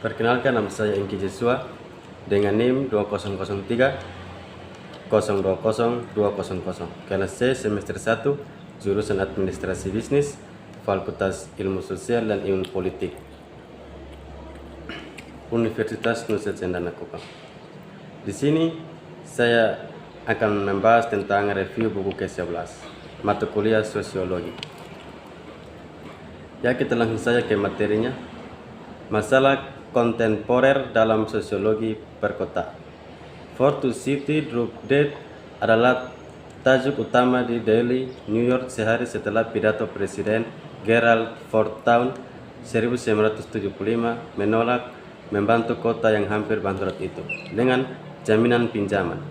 Perkenalkan, nama saya Engki Jesua dengan NIM 2003 020 200. Kelas C semester 1, jurusan Administrasi Bisnis, Fakultas Ilmu Sosial dan Ilmu Politik, Universitas Nusa Cendana Kupang. Di sini saya akan membahas tentang review buku ke-11, mata kuliah Sosiologi. Ya, kita langsung saja ke materinya. Masalah kontemporer dalam sosiologi perkotaan. For to City Drop Dead adalah tajuk utama di Daily New York sehari setelah pidato Presiden Gerald Ford tahun 1975 menolak membantu kota yang hampir bangkrut itu dengan jaminan pinjaman.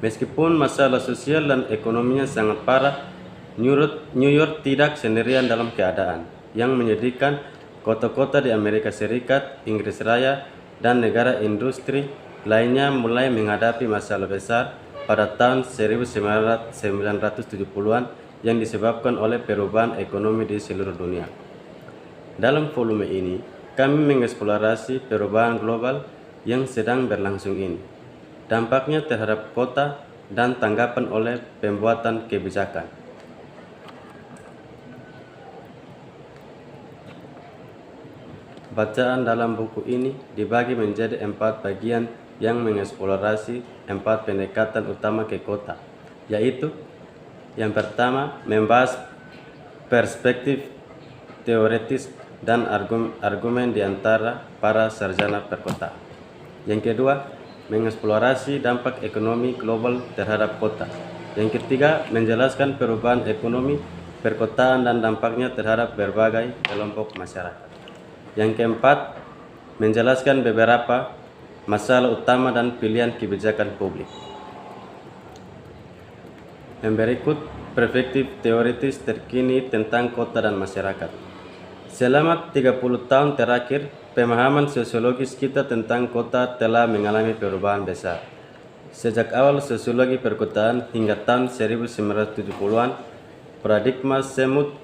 Meskipun masalah sosial dan ekonominya sangat parah, New York tidak sendirian dalam keadaan yang menyedihkan. Kota-kota di Amerika Serikat, Inggris Raya, dan negara industri lainnya mulai menghadapi masalah besar pada tahun 1970-an yang disebabkan oleh perubahan ekonomi di seluruh dunia. Dalam volume ini, kami mengeksplorasi perubahan global yang sedang berlangsung ini, dampaknya terhadap kota, dan tanggapan oleh pembuatan kebijakan. Bacaan dalam buku ini dibagi menjadi 4 bagian yang mengeksplorasi 4 pendekatan utama ke kota, yaitu yang pertama, membahas perspektif teoritis dan argumen di antara para sarjana perkotaan. Yang kedua, mengeksplorasi dampak ekonomi global terhadap kota. Yang ketiga, menjelaskan perubahan ekonomi perkotaan dan dampaknya terhadap berbagai kelompok masyarakat. Yang keempat, menjelaskan beberapa masalah utama dan pilihan kebijakan publik. Yang berikut, perspektif teoritis terkini tentang kota dan masyarakat. Selama 30 tahun terakhir, pemahaman sosiologis kita tentang kota telah mengalami perubahan besar. Sejak awal sosiologi perkotaan hingga tahun 1970-an, paradigma semut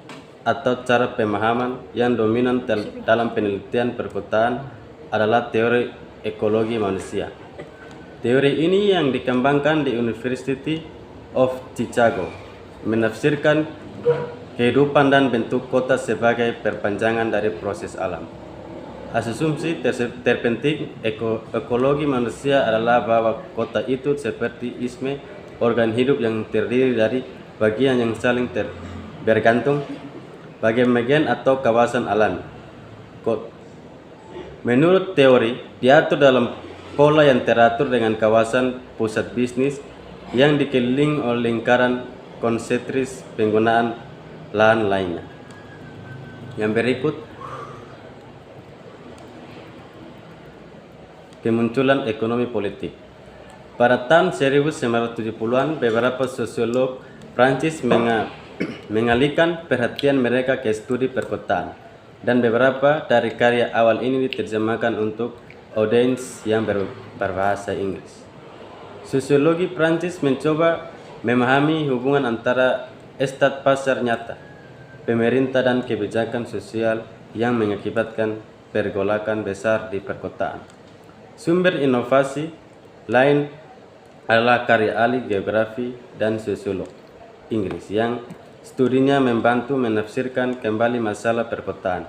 atau cara pemahaman yang dominan dalam penelitian perkotaan adalah teori ekologi manusia. Teori ini yang dikembangkan di University of Chicago menafsirkan kehidupan dan bentuk kota sebagai perpanjangan dari proses alam. Asumsi terpenting ekologi manusia adalah bahwa kota itu seperti isme organ hidup yang terdiri dari bagian yang saling bergantung, bagian atau kawasan alami. Menurut teori, diatur dalam pola yang teratur dengan kawasan pusat bisnis yang dikelilingi oleh lingkaran konsentris penggunaan lahan lainnya. Yang berikut, kemunculan ekonomi politik. Pada tahun 1970-an, beberapa sosiolog Prancis mengalihkan perhatian mereka ke studi perkotaan, dan beberapa dari karya awal ini diterjemahkan untuk audiens yang berbahasa Inggris. Sosiologi Prancis mencoba memahami hubungan antara stat pasar nyata, pemerintah, dan kebijakan sosial yang mengakibatkan pergolakan besar di perkotaan. Sumber inovasi lain adalah karya ahli geografi dan sosiolog Inggris yang studinya membantu menafsirkan kembali masalah perkotaan.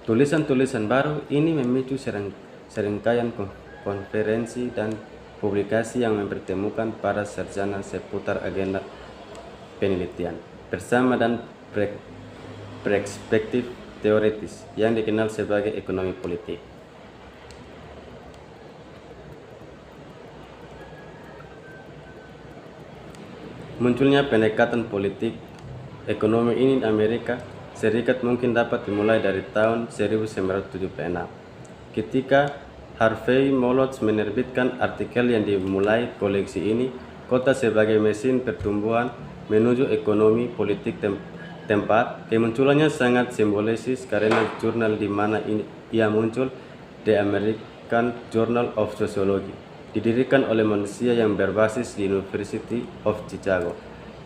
Tulisan-tulisan baru ini memicu serangkaian konferensi dan publikasi yang mempertemukan para sarjana seputar agenda penelitian bersama dan perspektif teoritis yang dikenal sebagai ekonomi politik. Munculnya pendekatan politik ekonomi ini di Amerika Serikat mungkin dapat dimulai dari tahun 1976, ketika Harvey Molotz menerbitkan artikel yang dimulai koleksi ini, Kota sebagai Mesin Pertumbuhan Menuju Ekonomi Politik Tempat. Kemunculannya sangat simbolis karena jurnal di mana ia muncul, The American Journal of Sociology, didirikan oleh manusia yang berbasis di University of Chicago.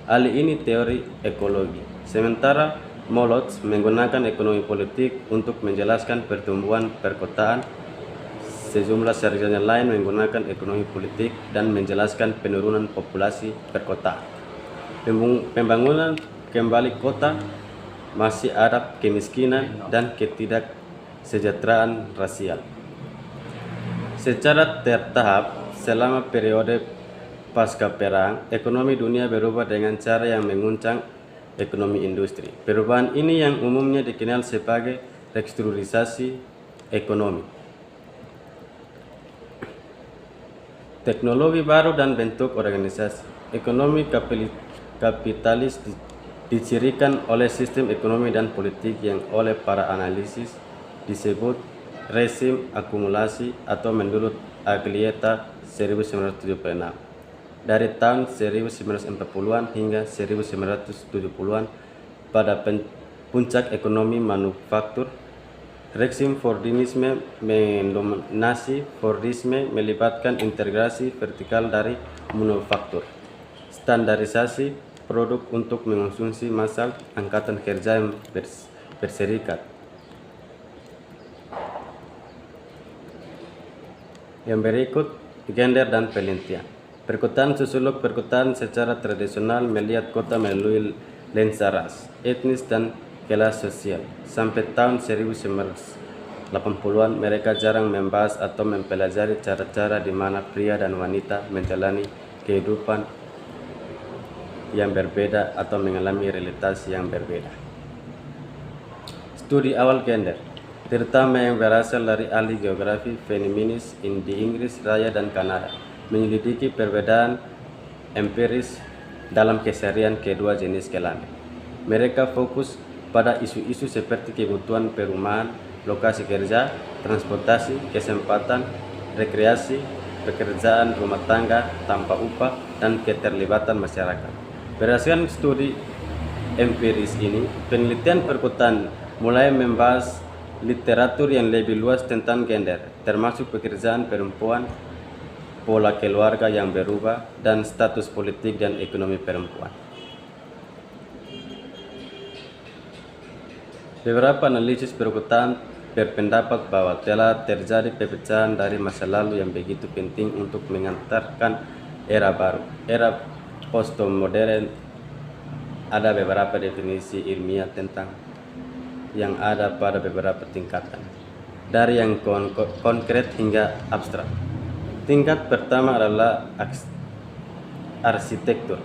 Ahli ini teori ekologi, sementara Molotz menggunakan ekonomi politik untuk menjelaskan pertumbuhan perkotaan sejumlah sarjana lain menggunakan ekonomi politik dan menjelaskan penurunan populasi perkotaan. Pembangunan kembali kota, masih ada kemiskinan dan ketidaksejahteraan rasial. Secara bertahap, selama periode pasca perang, ekonomi dunia berubah dengan cara yang menguncang ekonomi industri. Perubahan ini yang umumnya dikenal sebagai restrukturisasi ekonomi. Teknologi baru dan bentuk organisasi. Ekonomi kapitalis dicirikan oleh sistem ekonomi dan politik yang oleh para analisis disebut rezim akumulasi atau menurut Aglietta 1976. Dari tahun 1940-an hingga 1970-an pada puncak ekonomi manufaktur, rezim Fordisme mendominasi. Fordisme melibatkan integrasi vertikal dari manufaktur, standarisasi produk untuk mengonsumsi massal, angkatan kerja yang berserikat. Yang berikut, gender dan penelitian. Perkotaan sosiolog perkotaan secara tradisional melihat kota melalui lensa ras, etnis dan kelas sosial. Sampai tahun 1980-an mereka jarang membahas atau mempelajari cara-cara di mana pria dan wanita menjalani kehidupan yang berbeda atau mengalami realitas yang berbeda. Studi awal gender, terutama yang berasal dari ahli geografi feminis di Inggris Raya dan Kanada, menyelidiki perbedaan empiris dalam keseharian kedua jenis kelamin. Mereka fokus pada isu-isu seperti kebutuhan perumahan, lokasi kerja, transportasi, kesempatan, rekreasi, pekerjaan rumah tangga tanpa upah, dan keterlibatan masyarakat. Berdasarkan studi empiris ini, penelitian perkotaan mulai membahas literatur yang lebih luas tentang gender, termasuk pekerjaan perempuan, pola keluarga yang berubah, dan status politik dan ekonomi perempuan. Beberapa analisis perkotaan berpendapat bahwa telah terjadi perpecahan dari masa lalu yang begitu penting untuk mengantarkan era baru, era postmodern. Ada beberapa definisi ilmiah tentang yang ada pada beberapa tingkatan, dari yang konkret hingga abstrak. Tingkat pertama adalah arsitektur,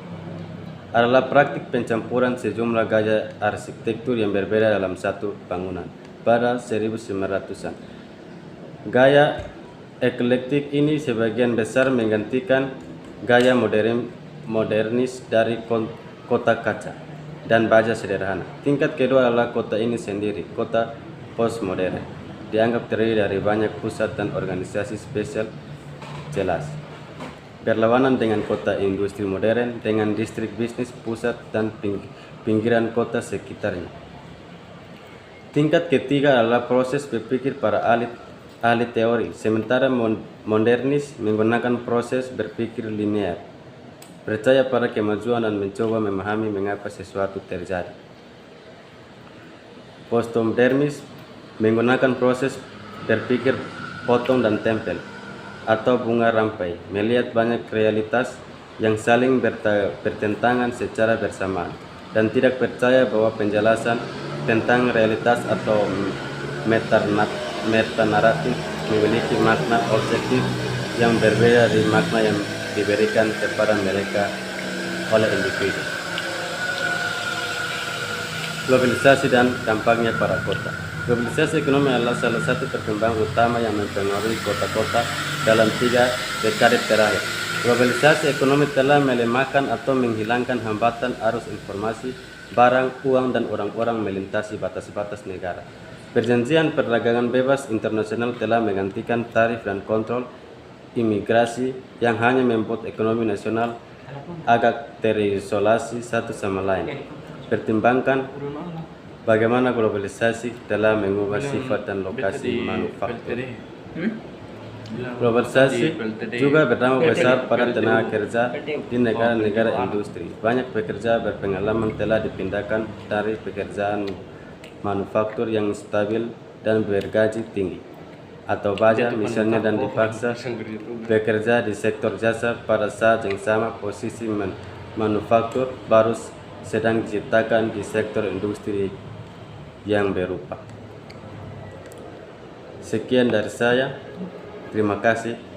adalah praktik pencampuran sejumlah gaya arsitektur yang berbeda dalam satu bangunan pada 1900-an. Gaya eklektik ini sebagian besar menggantikan gaya modernis dari kota kaca dan baja sederhana. Tingkat kedua adalah kota ini sendiri, kota postmodern, dianggap terdiri dari banyak pusat dan organisasi spesial jelas, berlawanan dengan kota industri modern dengan distrik bisnis, pusat, dan pinggiran kota sekitarnya. Tingkat ketiga adalah proses berpikir para ahli teori, sementara modernis menggunakan proses berpikir linear, percaya pada kemajuan dan mencoba memahami mengapa sesuatu terjadi. Postmodernis menggunakan proses berpikir potong dan tempel atau bunga rampai, melihat banyak realitas yang saling bertentangan secara bersamaan dan tidak percaya bahwa penjelasan tentang realitas atau metanaratif memiliki makna objektif yang berbeda dari makna yang diberikan kepada mereka oleh individu. Globalisasi dan dampaknya pada kota. Globalisasi ekonomi adalah salah satu perkembangan utama yang mempengaruhi kota-kota dalam 3 dekade terakhir. Globalisasi ekonomi telah melemahkan atau menghilangkan hambatan arus informasi, barang, uang, dan orang-orang melintasi batas-batas negara. Perjanjian perdagangan bebas internasional telah menggantikan tarif dan kontrol imigrasi yang hanya membuat ekonomi nasional agak terisolasi satu sama lain. Pertimbangkan bagaimana globalisasi telah mengubah sifat dan lokasi manufaktur. Globalisasi juga berdampak besar pada tenaga kerja di negara-negara industri. Banyak pekerja berpengalaman telah dipindahkan dari pekerjaan manufaktur yang stabil dan bergaji tinggi. atau banyak misalnya dan dipaksa bekerja di sektor jasa pada saat yang sama posisi manufaktur baru sedang diciptakan di sektor industri yang berupa. Sekian dari saya. Terima kasih.